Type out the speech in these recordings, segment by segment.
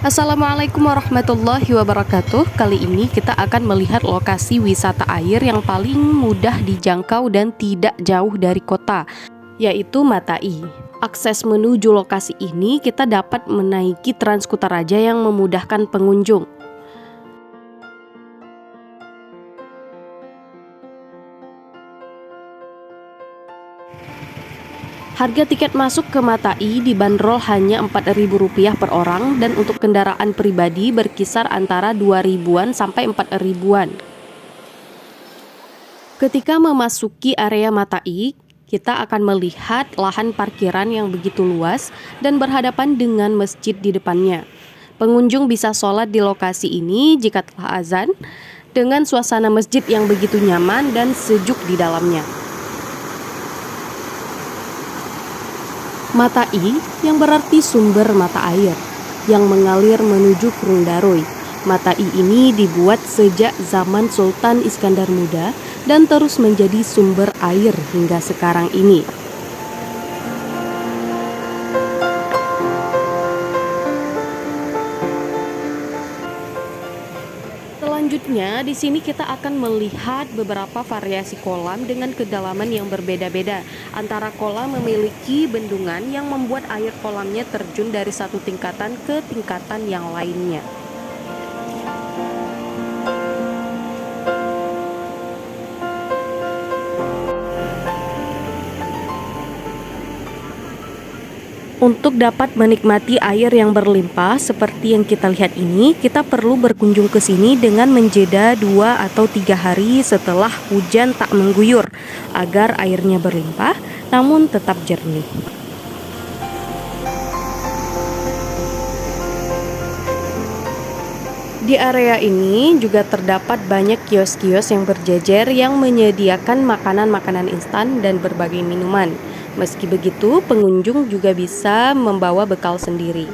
Assalamualaikum warahmatullahi wabarakatuh. Kali ini kita akan melihat lokasi wisata air yang paling mudah dijangkau dan tidak jauh dari kota, yaitu Matai. Akses menuju lokasi ini kita dapat menaiki Trans Kutaraja yang memudahkan pengunjung. Harga tiket masuk ke Matai dibanderol hanya Rp4.000 per orang dan untuk kendaraan pribadi berkisar antara 2.000-an sampai 4.000-an. Ketika memasuki area Matai, kita akan melihat lahan parkiran yang begitu luas dan berhadapan dengan masjid di depannya. Pengunjung bisa sholat di lokasi ini jika telah azan, dengan suasana masjid yang begitu nyaman dan sejuk di dalamnya. Matai yang berarti sumber mata air yang mengalir menuju Kurung Daroy. Matai ini dibuat sejak zaman Sultan Iskandar Muda dan terus menjadi sumber air hingga sekarang ini. Selanjutnya, di sini kita akan melihat beberapa variasi kolam dengan kedalaman yang berbeda-beda. Antara kolam memiliki bendungan yang membuat air kolamnya terjun dari satu tingkatan ke tingkatan yang lainnya. Untuk dapat menikmati air yang berlimpah seperti yang kita lihat ini, kita perlu berkunjung ke sini dengan menjeda 2 atau 3 hari setelah hujan tak mengguyur agar airnya berlimpah namun tetap jernih. Di area ini juga terdapat banyak kios-kios yang berjejer yang menyediakan makanan-makanan instan dan berbagai minuman. Meski begitu, pengunjung juga bisa membawa bekal sendiri.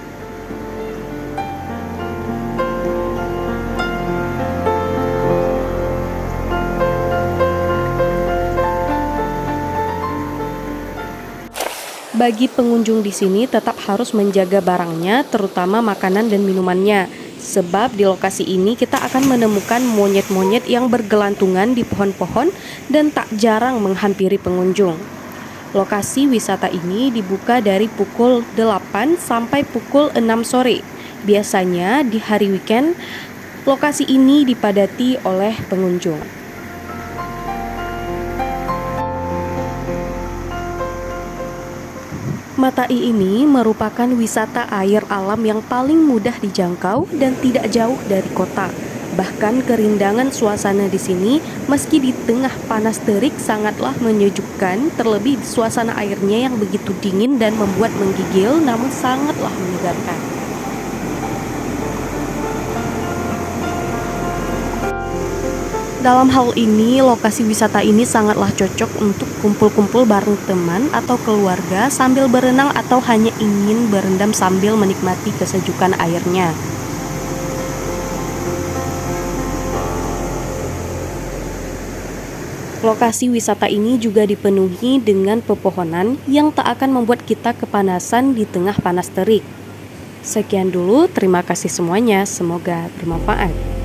Bagi pengunjung di sini tetap harus menjaga barangnya, terutama makanan dan minumannya. Sebab di lokasi ini kita akan menemukan monyet-monyet yang bergelantungan di pohon-pohon dan tak jarang menghampiri pengunjung. Lokasi wisata ini dibuka dari pukul 8 sampai pukul 6 sore. Biasanya di hari weekend, lokasi ini dipadati oleh pengunjung. Matai ini merupakan wisata air alam yang paling mudah dijangkau dan tidak jauh dari kota. Bahkan kerindangan suasana di sini meski di tengah panas terik sangatlah menyejukkan, terlebih suasana airnya yang begitu dingin dan membuat menggigil namun sangatlah menyegarkan. Dalam hal ini, lokasi wisata ini sangatlah cocok untuk kumpul-kumpul bareng teman atau keluarga sambil berenang atau hanya ingin berendam sambil menikmati kesejukan airnya. Lokasi wisata ini juga dipenuhi dengan pepohonan yang tak akan membuat kita kepanasan di tengah panas terik. Sekian dulu, terima kasih semuanya, semoga bermanfaat.